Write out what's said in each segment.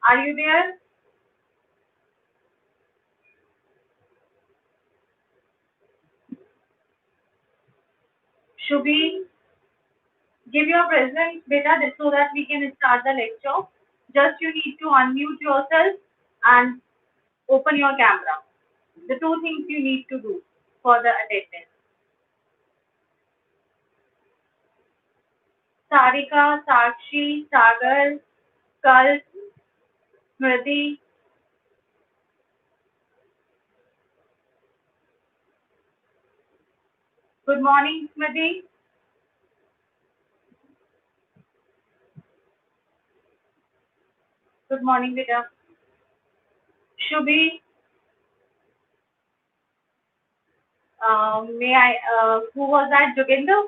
Are you there? Shubhi, give your presence, beta, so that we can start the lecture. Just you need to unmute yourself and open your camera. The two things you need to do for the attendance. Sarika, Sakshi, Sagar, Kal, Smriti. Good morning, Smriti. Good morning, beta. Shubhi, who was that? Joginder?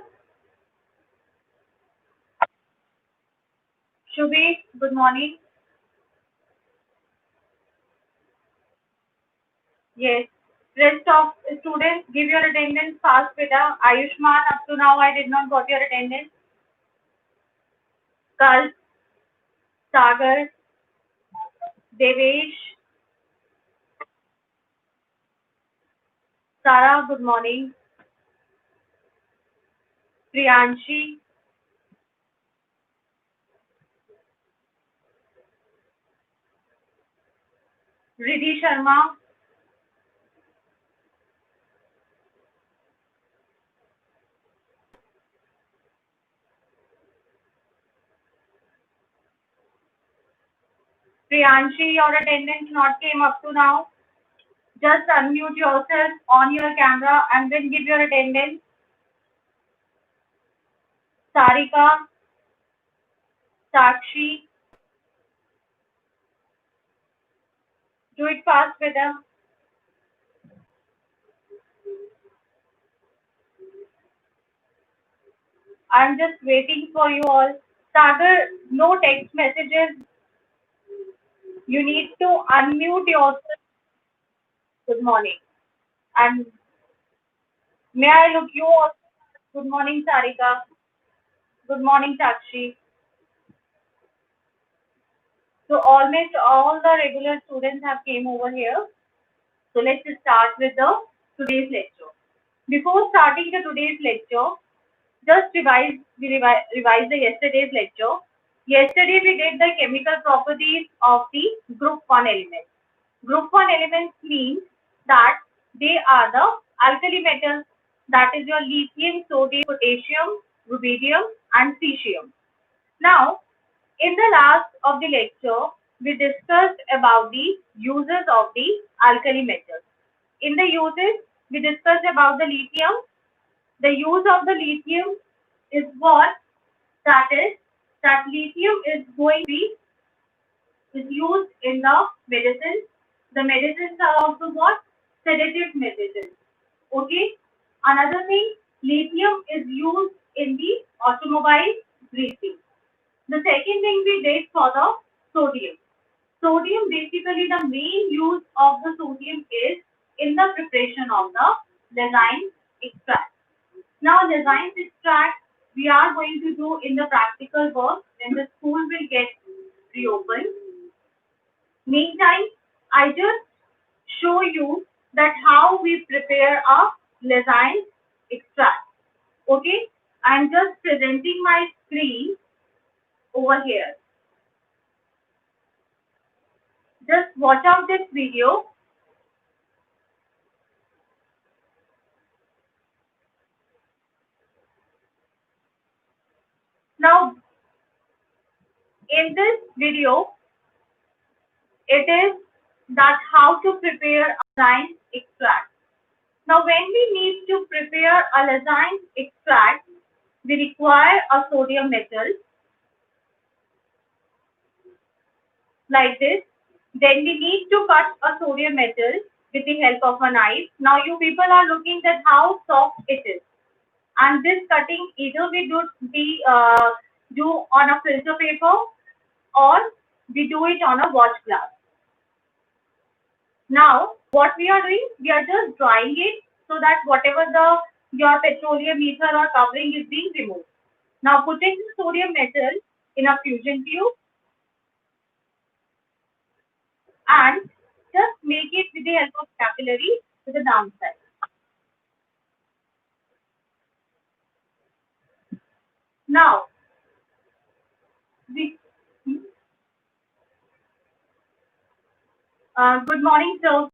Shubhi, good morning. Yes. Rest of students, give your attendance fast, beta. Ayushman, up to now I did not got your attendance. Kal, Sagar, Devesh, Sara, good morning. Priyanshi, Riddhi Sharma, Priyanshi, your attendance not came up to now. Just unmute yourself on your camera and then give your attendance. Sarika, Sakshi, do it fast, beta. I'm just waiting for you all. Sagar, no text messages. You need to unmute yourself. Good morning. And may I look you also? Good morning, Sarika. Good morning, Sakshi. So almost all the regular students have came over here. So let's start with the today's lecture. Before starting the today's lecture, just revise the yesterday's lecture. Yesterday we did the chemical properties of the group 1 elements. Group 1 elements means that they are the alkali metals, that is your lithium, sodium, potassium, rubidium and cesium. Now, in the last of the lecture, we discussed about the uses of the alkali metals. In the uses, we discussed about the lithium. The use of the lithium is what? That is, that lithium is going to be is used in the medicines. The medicines are also what? Sedative medicines. Okay. Another thing, lithium is used in the automobile greasing. The second thing we did for the sodium. Sodium, basically the main use of the sodium is in the preparation of the Lezine extract. Now Lezine extract we are going to do in the practical work when the school will get reopened. Meantime, I just show you that how we prepare a Lezine extract. Okay, I'm just presenting my screen over here. Just watch out this video. Now, in this video, it is that how to prepare a Lezine extract. Now, when we need to prepare a Lezine extract, we require a sodium metal like this. Then we need to cut a sodium metal with the help of a knife. Now, you people are looking at how soft it is. And this cutting either we do on a filter paper or we do it on a watch glass. Now, what we are doing, we are just drying it so that whatever your petroleum ether or covering is being removed. Now, putting the sodium metal in a fusion tube. it with the help of capillary to the downside. Now, we, good morning, sir.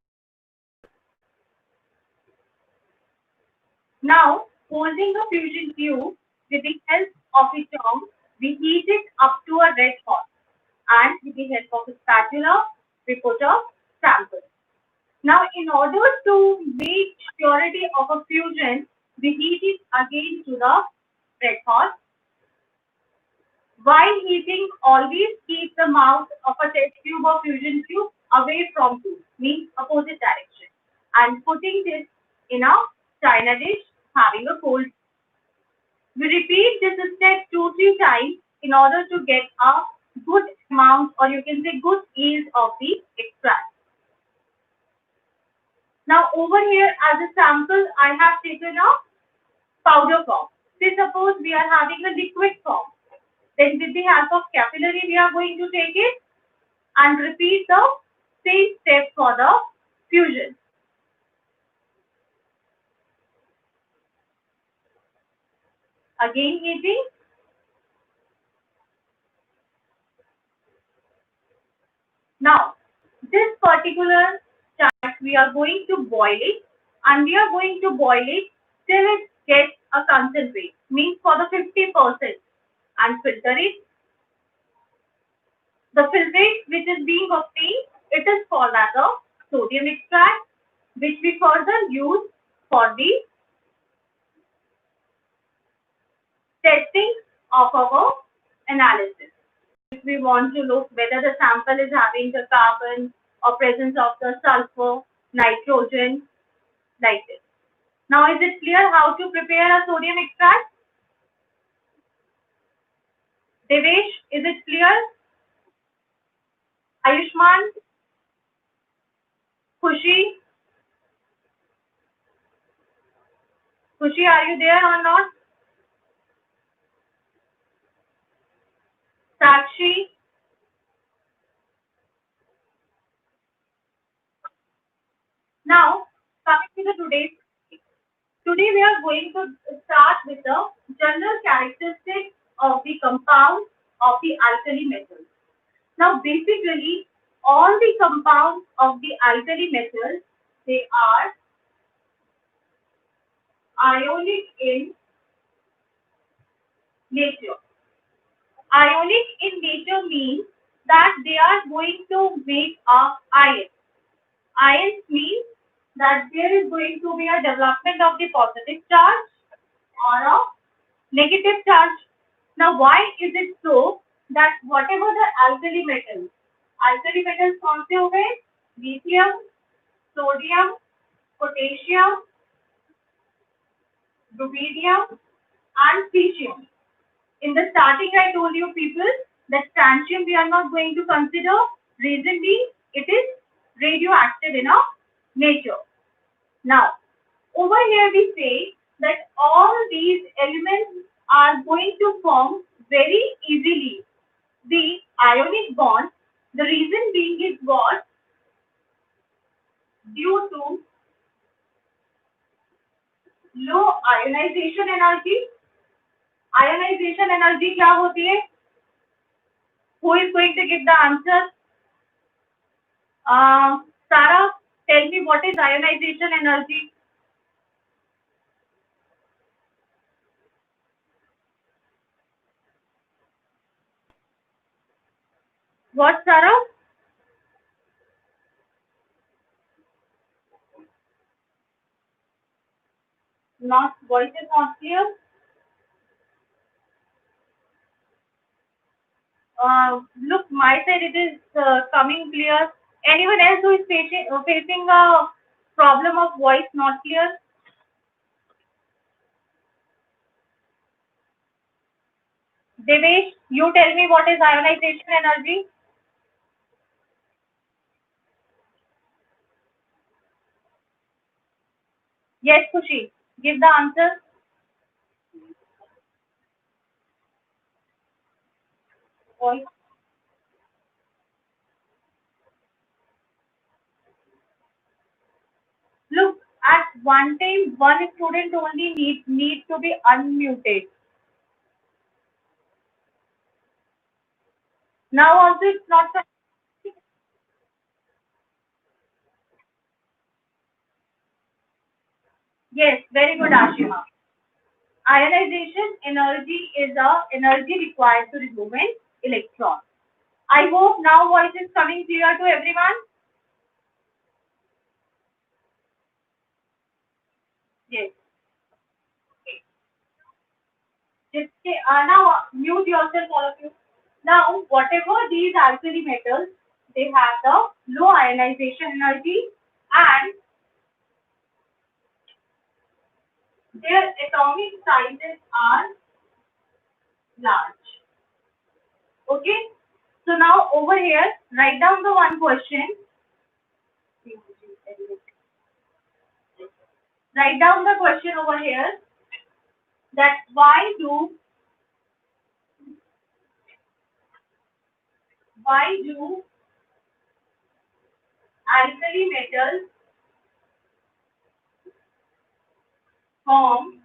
Now, holding a fusion tube with the help of a tongue, we heat it up to a red hot, and with the help of a spatula, we put a sample. Now, in order to make purity of a fusion, we heat it again to the red hot. While heating, always keep the mouth of a test tube or fusion tube away from you, means opposite direction, and putting this in a china dish having a cold. We repeat this step 2-3 times in order to get a good amount, or you can say good yield of the extract. Now over here as a sample, I have taken a powder form. Say suppose we are having a liquid form. Then with the help of capillary, we are going to take it and repeat the same step for the fusion. Again heating. Now, this particular chart, we are going to boil it, and we are going to boil it till it gets a concentrate, means for the 50%, and filter it. The filtrate which is being obtained, it is called as a sodium extract, which we further use for the testing of our analysis. If we want to look whether the sample is having the carbon or presence of the sulfur, nitrogen, like this. Now, is it clear how to prepare a sodium extract? Devesh, is it clear? Ayushman, Khushi, Khushi, are you there or not? Sakshi, now coming to the today's. Today we are going to start with the general characteristics of the compounds of the alkali metals. Now basically all the compounds of the alkali metals, they are ionic in nature. Ionic in nature means that they are going to make a ion. Ions means that there is going to be a development of the positive charge or a negative charge. Now, why is it so that whatever the alkali metals कौन से हो गए? Lithium, sodium, potassium, rubidium, and cesium. In the starting, I told you people that strontium we are not going to consider. Reason being, it is radioactive in our nature. Now, over here we say that all these elements are going to form very easily the ionic bond. The reason being is what? Due to low ionization energy. Ionization energy क्या होती है? Who is going to give the answer? Sarah, tell me what is ionization energy? What, Sarah? Not, voice is not clear. Look, my side it is coming clear. Anyone else who is facing a problem of voice not clear? Devesh, you tell me what is ionization energy? Yes, Khushi, give the answer. Voice. At one time, one student only need to be unmuted. Now also it's not. Yes, very good, Ashima. Ionization energy is the energy required to remove an electron. I hope now voice is coming clear to everyone. Yes. Just now mute yourself, all of you. Now, whatever these alkali metals, they have the low ionization energy and their atomic sizes are large. Okay. So now over here, write down the one question. Write down the question over here that why do alkali metals form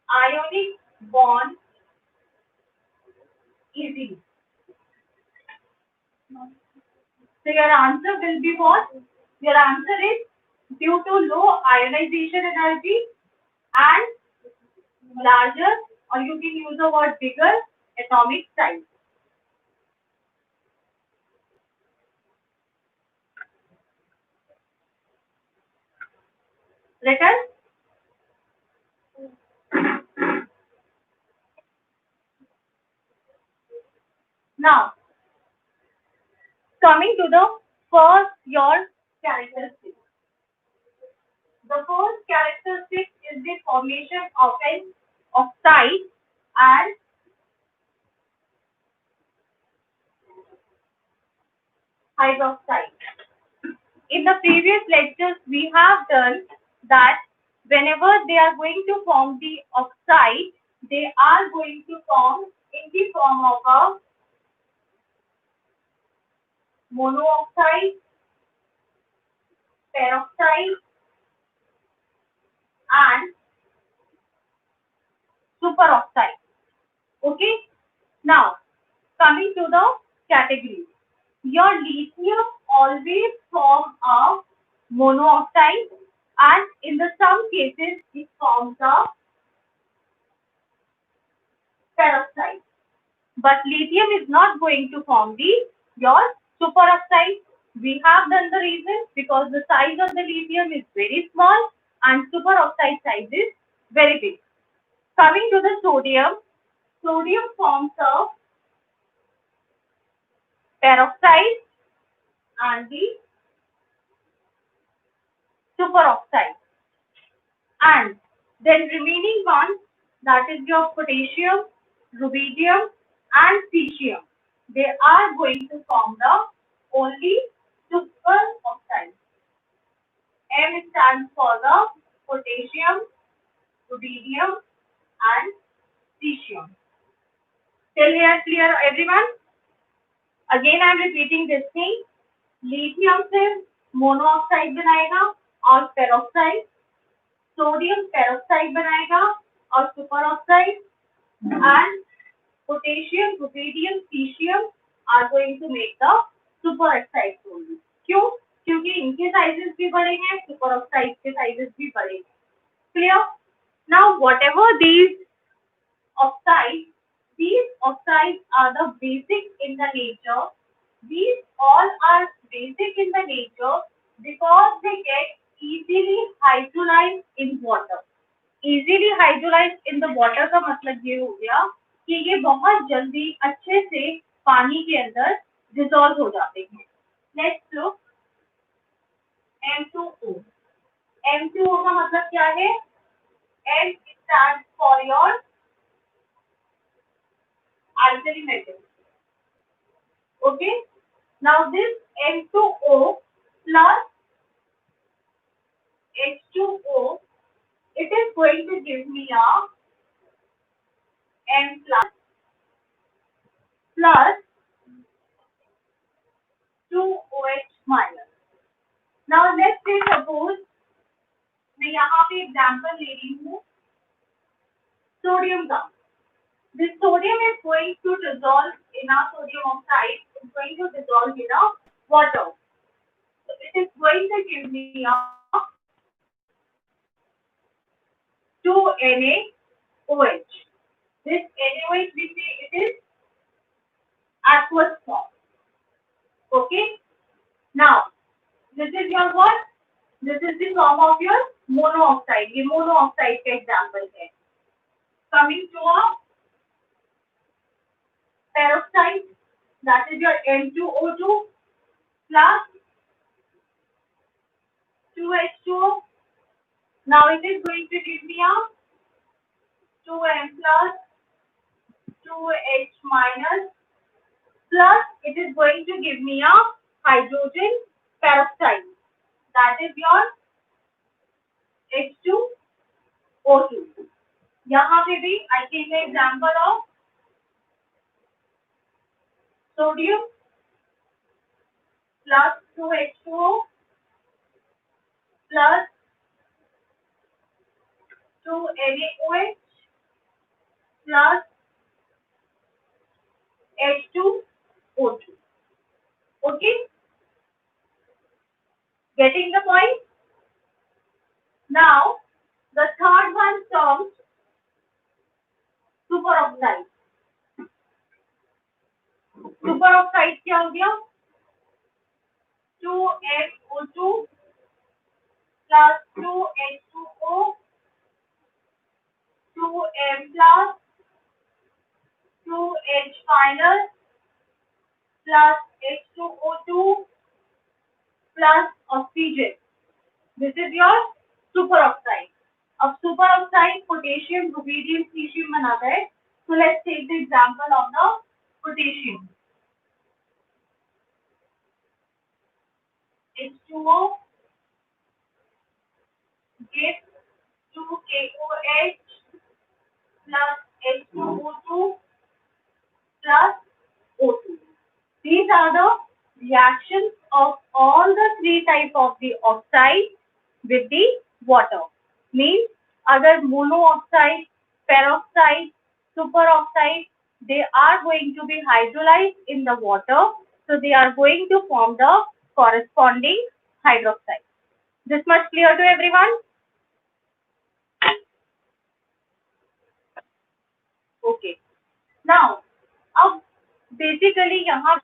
ionic bonds easily? So your answer will be what? Your answer is due to low ionization energy and larger, or you can use the word bigger atomic size. Written? Now, coming to the first your characteristic. The first characteristic is the formation of an oxide and hydroxide. In the previous lectures, we have done that whenever they are going to form the oxide, they are going to form in the form of a monoxide, peroxide, and superoxide. Okay. Now, coming to the category. Your lithium always form a monoxide and in the some cases it forms a peroxide. But lithium is not going to form the your superoxide. We have done the reason because the size of the lithium is very small and superoxide size is very big. Coming to the sodium, sodium forms a peroxide and the superoxide. And then remaining one, that is your potassium, rubidium and cesium. They are going to form the only superoxide. M stands for the potassium, rubidium and cesium. Till here clear everyone? Again I am repeating this thing. Lithium से monoxide बनाएगा और peroxide, sodium peroxide बनाएगा और super oxide, and potassium, rubidium, cesium are going to make the superoxide only. क्यों? क्योंकि इनके sizes भी बड़े हैं, सुपर ऑक्साइड के साइजेस भी बड़े हैं. Clear? Now whatever oxides, these oxides are the basic in the nature. These all are basic in the nature because they get easily hydrolyzed in water. Easily hydrolyzed in the water का मतलब ये हो गया कि ये बहुत जल्दी अच्छे से पानी के अंदर डिसॉल्व हो जाते हैं. Let's look M2O. M2O का मतलब क्या है? M stands for your alkali metal. Okay. Now this M2O plus H2O, it is going to give me a M plus 2OH minus. Now let's say suppose मैं यहाँ पे example ले रही हूँ सोडियम का. This sodium is going to dissolve in a sodium oxide. It's going to dissolve in a water. So it is going to give me a 2NaOH. This NaOH we say it is aqueous form. Okay. Now this is your what? This is the form of your monoxide. ये monoxide का example है. Coming to a peroxide, that is your N2O2 plus 2H2O. Now it is going to give me a 2M plus 2H minus plus it is going to give me a hydrogen peroxide. That is your H2O2. यहाँ पे भी I take the example of sodium plus 2H2O plus 2NaOH plus H2O2. Okay? Getting the point? Now, the third one comes superoxide. Superoxide क्या हो गया? 2MO2 plus 2H2O 2M plus 2H minus plus H2O2 plus oxygen. This is your superoxide. अब superoxide potassium, rubidium, cesium बनाता है. So let's take the example of the potassium. H2O gives 2KOH plus H2O2 plus O2. These are the reactions of all the three types of the oxide with the water. Means अगर monoxide, peroxide, superoxide, they are going to be hydrolyzed in the water. So they are going to form the corresponding hydroxide. This much clear to everyone? Okay. Now, अब basically यहाँ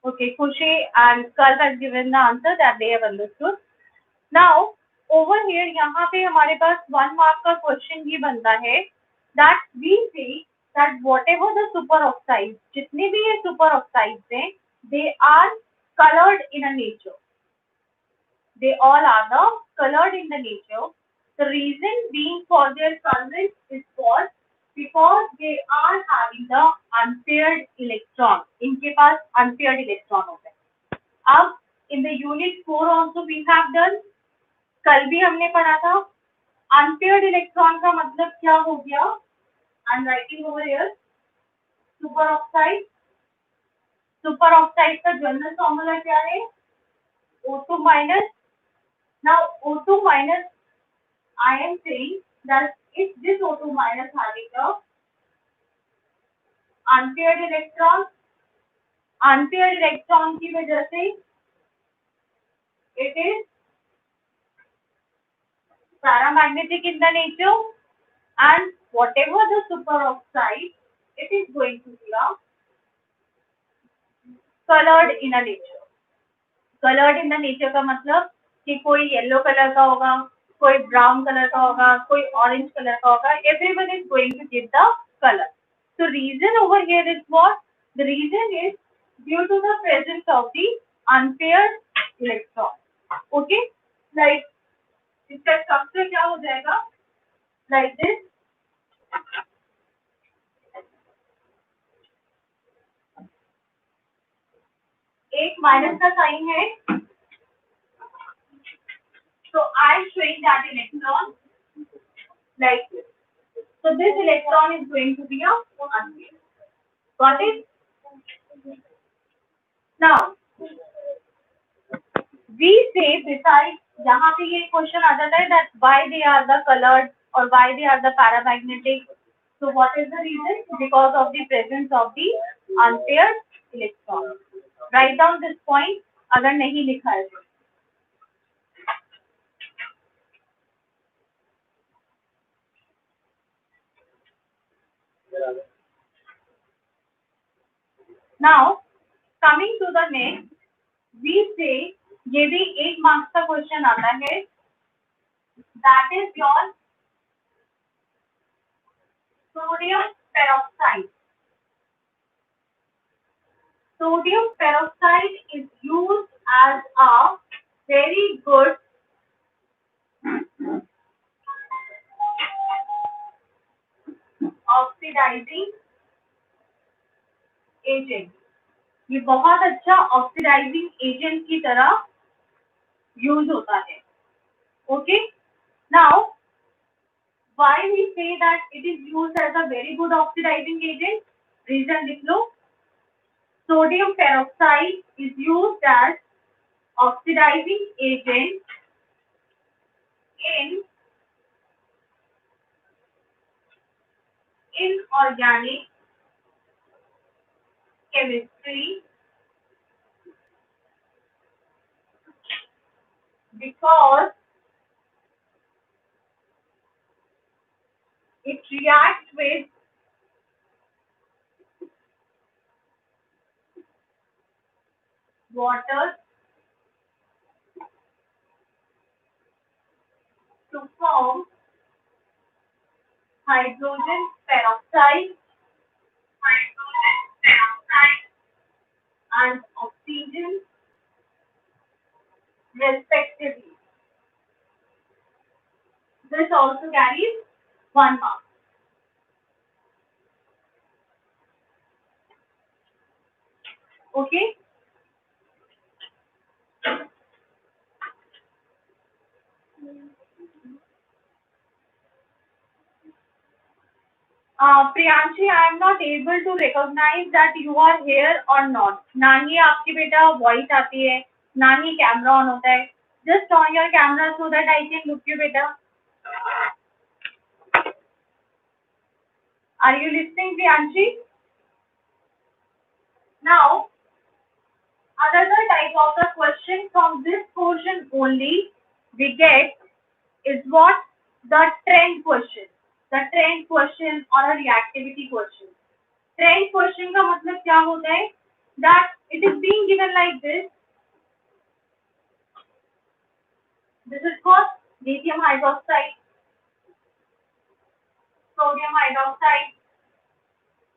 okay, Khushi and Kalp has given the answer that they have understood. Now, over here यहाँ पे हमारे पास 1 mark का question ये बनता है that we say that whatever the superoxides, जितने भी ये superoxides हैं, they are colored in a nature. They all are the colored in the nature. The reason being for their colorings is because they are having the unpaired electron. इनके पास unpaired electron होता है. अब in the unit 4 also we have done. कल भी हमने पढ़ा था. Unpaired electron का मतलब क्या हो गया? I'm writing over here. Superoxide. Superoxide का general formula क्या है? O2 minus. Now O2 minus, I am saying that if this O2 minus having a unpaired electron की वजह से it is paramagnetic in the nature and whatever the superoxide, it is going to be a colored in a nature. Colored in the nature का मतलब कि कोई yellow colour का होगा, कोई ब्राउन कलर का होगा, कोई ऑरेंज कलर का होगा. Everyone is going to give the color. So reason over here is what? The reason is due to the presence of the unpaired electron. Okay? Like इसका structure क्या हो जाएगा? Like this. एक minus का sign है. So I am showing that electron like this. So this electron is going to be a unpaired. Got it? Now, We say besides, यहाँ पे ये क्वेश्चन आ जाता है that why they are the colored or why they are the paramagnetic. So what is the reason? Because of the presence of the unpaired electron. Write down this point अगर नहीं लिखा है तो. Now coming to the next, we say ये भी 8 marks का question आता है. That is your sodium peroxide. Sodium peroxide is used as a very good oxidizing agent. ये बहुत अच्छा ऑक्सीडाइजिंग एजेंट की तरह यूज होता है. Okay, now why we say that it is used as a very good oxidizing agent? Reason लिख लो. Sodium peroxide is used as oxidizing agent in inorganic chemistry because it reacts with water to form hydrogen peroxide and oxygen respectively. This also carries 1 mark. Okay. Priyanshi, I am not able to recognize that you are here or not. ना ही आपकी बेटा voice आती है, ना ही camera on होता है. Just on your camera so that I can look you बेटा. Are you listening, Priyanshi? Now, another type of the question from this portion only we get is what? The trend question. The trend question or a reactivity question. Trend question का मतलब क्या होता है? That it is being given like this. This is called lithium hydroxide, sodium hydroxide,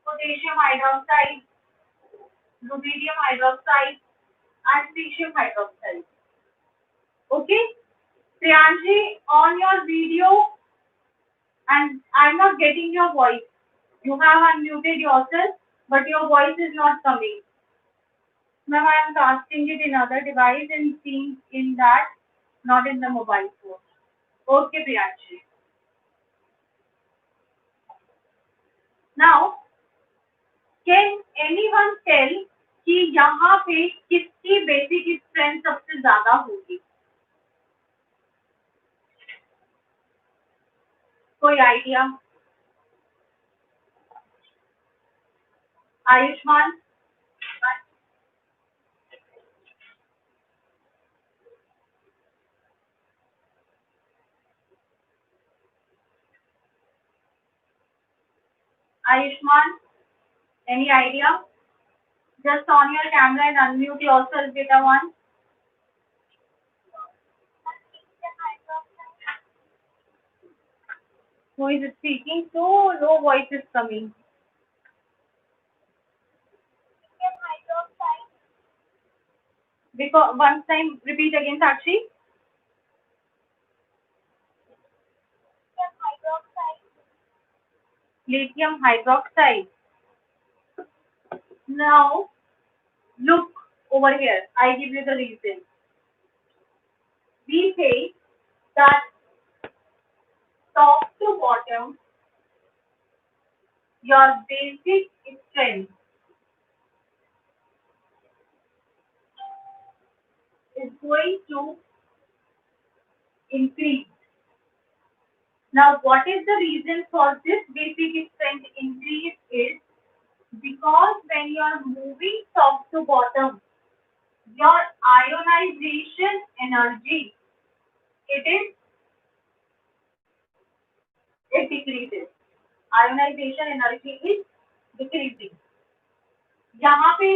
potassium hydroxide, rubidium hydroxide, and cesium hydroxide. Okay, Priyanshi, on your video, and I'm not getting your voice. You have unmuted yourself, but your voice is not coming. Ma'am, I am casting it in other device and seeing in that, not in the mobile phone. Okay, Priyanshi. Now, can anyone tell कि यहाँ पे किसकी basic strength सबसे ज्यादा होगी? कोई idea? Ayushman? Ayushman, any idea? Just on your camera and unmute yourself, beta one. Who is speaking? So low voice is coming. Because one time, repeat again, Sakshi. Lithium hydroxide. Now, look over here. I give you the reason. We say that top to bottom, your basic strength is going to increase. Now, what is the reason for this basic strength increase is because when you are moving top to bottom, your ionization energy, it decreases. Ionization energy is decreasing. यहाँ पे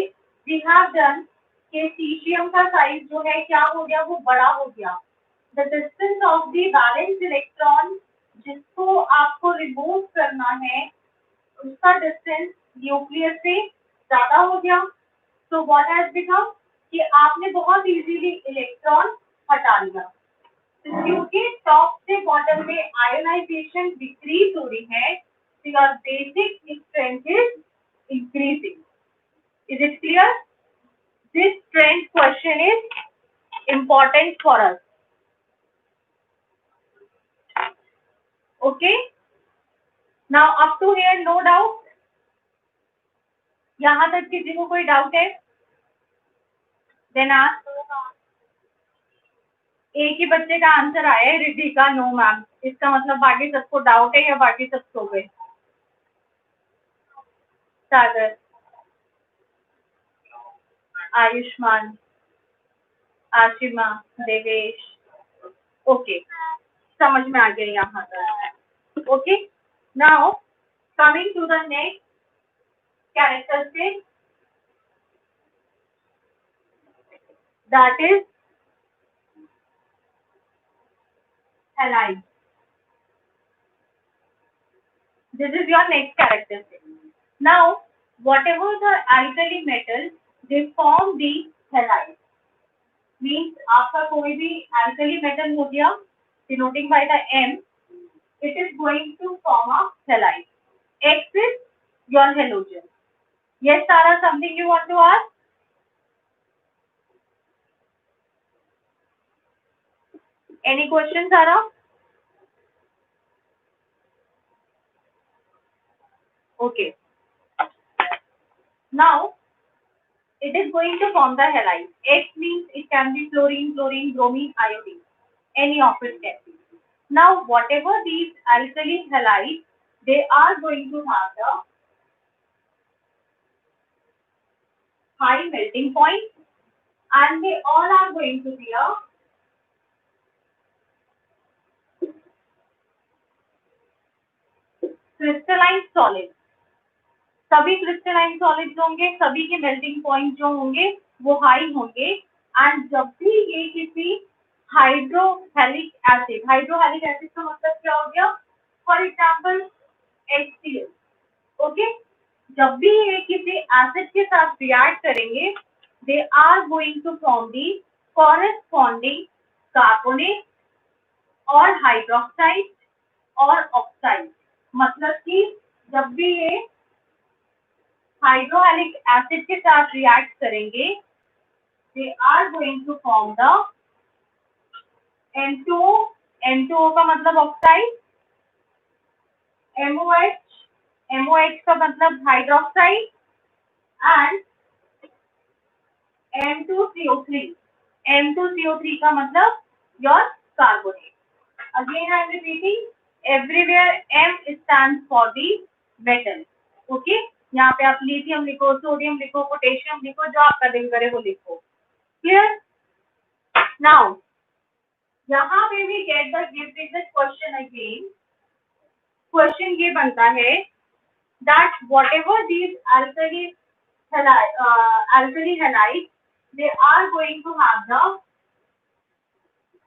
we have done कि cesium का size जो है क्या हो गया, वो बड़ा हो गया. The distance of the valence electron जिसको आपको रिमूव करना है उसका डिस्टेंस न्यूक्लियस से ज्यादा हो गया. तो व्हाट हैज बिकम कि आपने बहुत इजीली इलेक्ट्रॉन हटा लिया. क्योंकि टॉप से बॉटम में आयोनाइजेशन डिक्रीज हो रही है, तो your basic strength is increasing. Is it clear? This strength question is important for us. Okay? Now up to here no doubt. यहाँ तक किसी को कोई डाउट है? Then ask. एक ही बच्चे का आंसर आया है, रिद्धि का नो मैम. इसका मतलब बाकी सबको डाउट है या बाकी सब सो गए? सागर, आयुष्मान, आशिमा, देवेश. ओके, समझ में आ गया यहाँ तक. Okay, now coming to the next characteristic, that is halide. This is your next characteristic. Now, whatever the alkali metals, they form the halide. Means आपका कोई भी alkali metal हो गया, denoting by the M, it is going to form a halide. X is your halogen. Yes, Sarah, something you want to ask? Any questions, Sarah? Okay. Now, it is going to form the halide. X means it can be fluorine, chlorine, bromine, iodine. Any of it can be. Now, whatever these alkali halides, they are going to have the high melting point, and they all are going to be a crystalline solid. सभी crystalline solids होंगे, सभी के melting point जो होंगे वो high होंगे. And जब भी ये किसी हाइड्रोहेलिक एसिड का मतलब क्या हो गया? For example HCl. ओके, जब भी ये किसी एसिड के साथ रिएक्ट करेंगे, they are going to form the corresponding carbonate और हाइड्रोक्साइड और ऑक्साइड. मतलब कि जब भी ये हाइड्रोहेलिक एसिड के साथ रिएक्ट करेंगे, they are going to form the N2O. N2O का मतलब ऑक्साइड, MOH का मतलब हाइड्रोक्साइड एंड M2CO3. M2CO3 का मतलब your carbonate. Again I am repeating, everywhere M stands for the metal. Okay? यहाँ पे आप लिथियम लिखो, सोडियम लिखो, पोटेशियम लिखो, जो आपका दिल करे वो लिखो. क्लियर? नाउ यहाँ पे भी get the give question again. Question ये बनता है that whatever these alkali halides, they are going to have the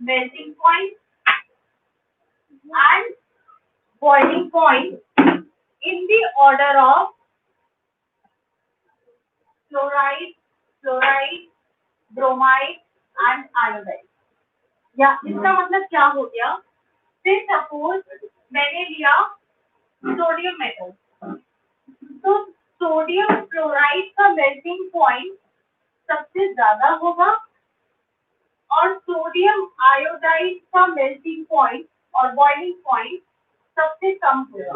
melting point and boiling point in the order of fluoride, bromide and iodide. या इसका मतलब क्या हो गया? से सपोज मैंने लिया सोडियम मेटल, तो सोडियम क्लोराइड का मेल्टिंग पॉइंट सबसे ज्यादा होगा और सोडियम आयोडाइड का मेल्टिंग पॉइंट और बॉइलिंग पॉइंट सबसे कम होगा.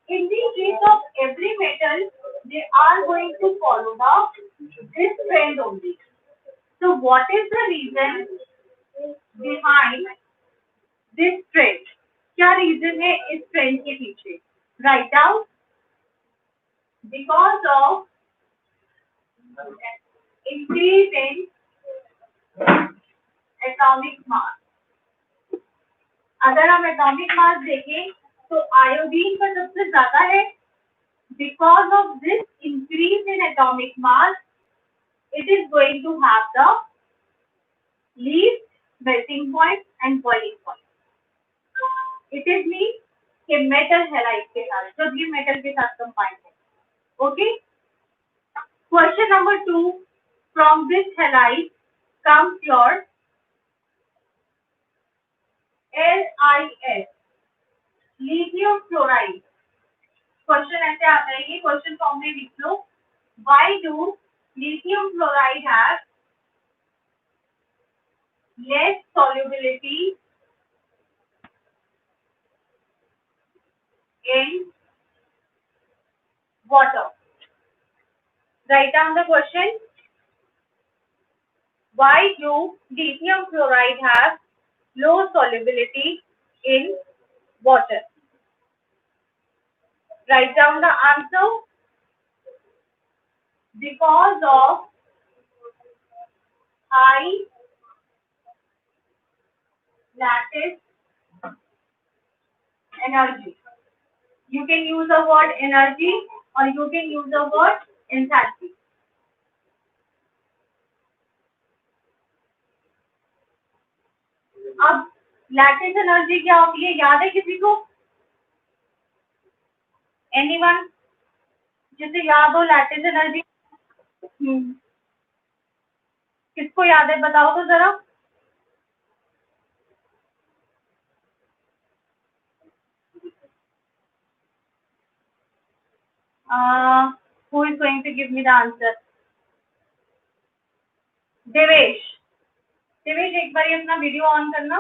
In the case of every metal, they are going to follow this trend only. So what is the reason behind this trend? क्या रीजन है इस ट्रेंड के पीछे? Write down. Because of increase in atomic mass. अगर हम atomic mass देखें तो iodine का सबसे ज्यादा है. Because of this increase in atomic mass, it is going to have the least melting point and boiling point. It is mean कि metal halide के साथ, जब ये मेटल के साथ कंबाइन है. Okay. Question number 2, from this halide comes your LiS, lithium fluoride. Question ऐसे आता है, ये क्वेश्चन फॉर्म में लिख लो. Why do lithium fluoride have less solubility in water? Write down the question. Why do lithium fluoride have low solubility in water? Write down the answer. Because of high lattice energy. You can use the word energy or you can use the word enthalpy. अब lattice energy क्या होती है, याद है किसी को? Anyone जिसे याद हो लैटिस एनर्जी? किसको याद है, बताओ तो जरा. Who is going to give me the answer? Devesh. Devesh एक बार अपना वीडियो ऑन करना.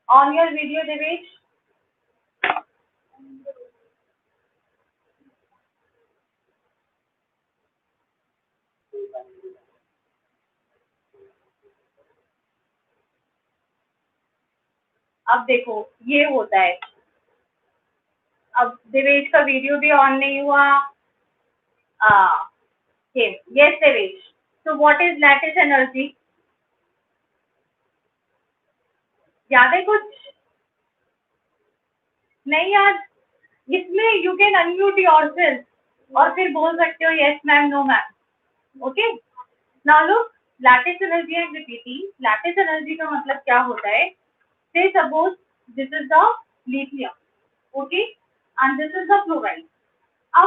On your video Devesh. अब देखो ये होता है. अब देवेश का वीडियो भी ऑन नहीं हुआ. Yes Devesh. So what is lattice energy? याद है कुछ? नहीं याद? इसमें यू कैन अनम्यूट योरसेल्फ और फिर बोल सकते हो yes ma'am, no ma'am. Okay. Now look, lattice energy I am repeating. Lattice energy का मतलब क्या होता है? Say suppose this is the lithium, okay, and this is the fluoride. Now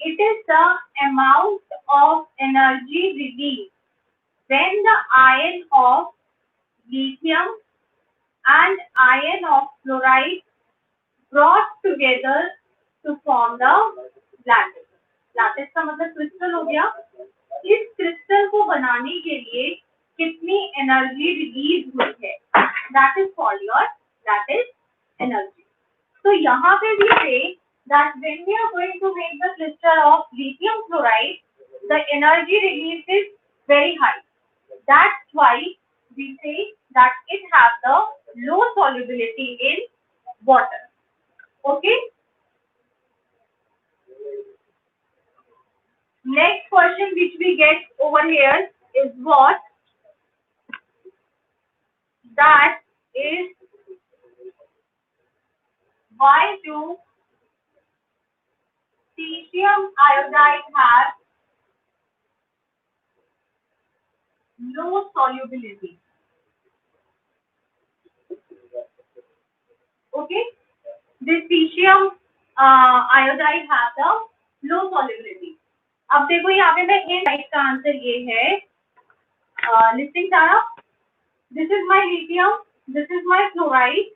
it is the amount of energy released when the ion of lithium and ion of fluoride brought together to form the lattice. Lattice का मतलब crystal हो गया. इस crystal को बनाने के लिए कितनी एनर्जी रिलीज हुई है, that is called your lattice energy. So यहाँ पे भी say that when we are going to make the crystal of lithium fluoride, the energy released is very high. That's why we say that it has the low solubility in water. Okay. Next question which we get over here is what? That is, why do cesium iodide have low solubility? Okay, this cesium iodide have the low solubility. अब देखो यहाँ पे मैं right का answer ये है. Listing सारा. This is my lithium, this is my fluoride.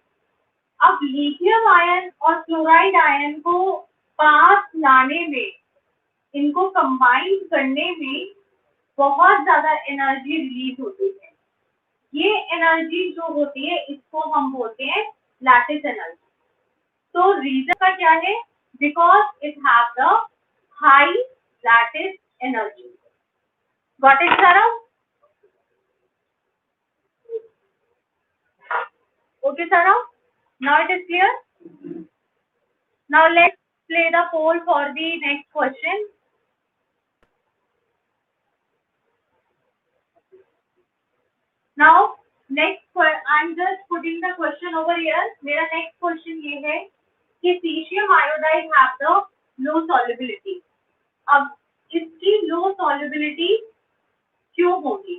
अब लिथियम आयन और फ्लोराइड आयन को पास लाने में, इनको कंबाइन करने में बहुत ज्यादा एनर्जी रिलीज होती है. ये एनर्जी जो होती है इसको हम बोलते हैं लैटिस एनर्जी. तो रीजन का क्या है? Because it have the high lattice energy. Got it सारा? Okay, Sarah. Now it is clear. Now let's play the poll for the next question. Now next, I'm just putting the question over here. मेरा next question ये है कि cesium iodide have the low solubility. अब इसकी low solubility क्यों होगी?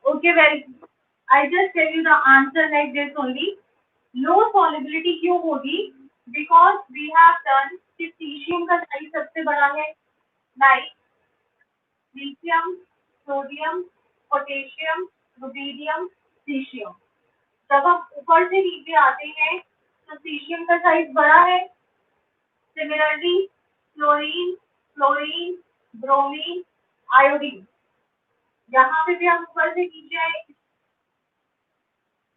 Okay, well, I just tell you the answer like this only. Low solubility क्यों होगी? Because we have done कि cesium का साइज सबसे बड़ा है, like lithium, sodium, potassium, rubidium, caesium. जब हम ऊपर से नीचे आते हैं तो सीशियम का साइज बड़ा है. Similarly chlorine, fluorine, bromine, iodine, यहाँ पे भी हम ऊपर से नीचे आए.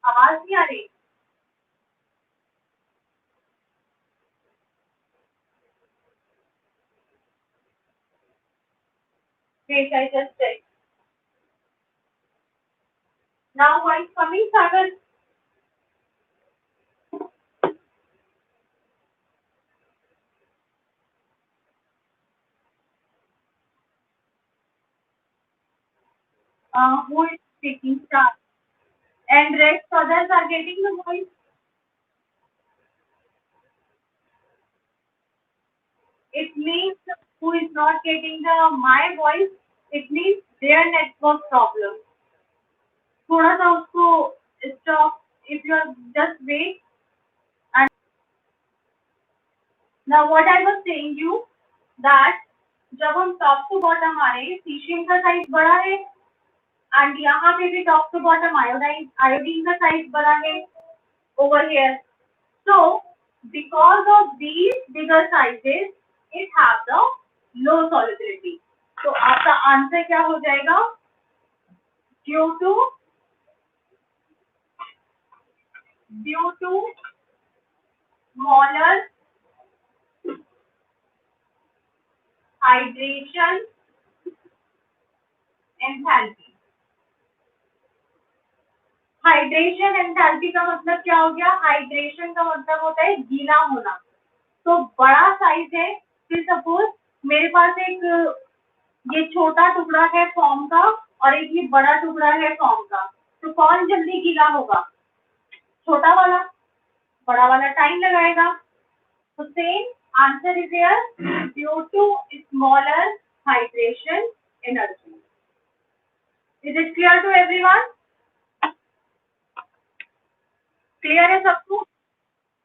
आवाज नहीं आ रही? Wait, I just check. Now voice coming, Sagar? Who is speaking? Star. And rest others are getting the voice. It means who is not getting the my voice, it means their network problem. थोड़ा सा उसको stop. If you are just wait. And now what I was saying you that जब हम top to bottom आ रहे हैं, cesium का size बड़ा है and यहाँ पे भी top to bottom iodine का साइज बड़ा है over here. So because of these bigger sizes, it have the low solubility. तो आपका आंसर क्या हो जाएगा? Due to smaller hydration enthalpy. Hydration enthalpy का मतलब क्या हो गया? हाइड्रेशन का मतलब होता है गीला होना. तो बड़ा साइज है, फिर सपोज मेरे पास एक ये छोटा टुकड़ा है फॉर्म का और एक ये बड़ा टुकड़ा है फॉर्म का, तो कौन जल्दी गीला होगा? छोटा वाला. बड़ा वाला टाइम लगाएगा. तो same answer is here due to smaller hydration energy. Is it clear to everyone? Clear है सबको?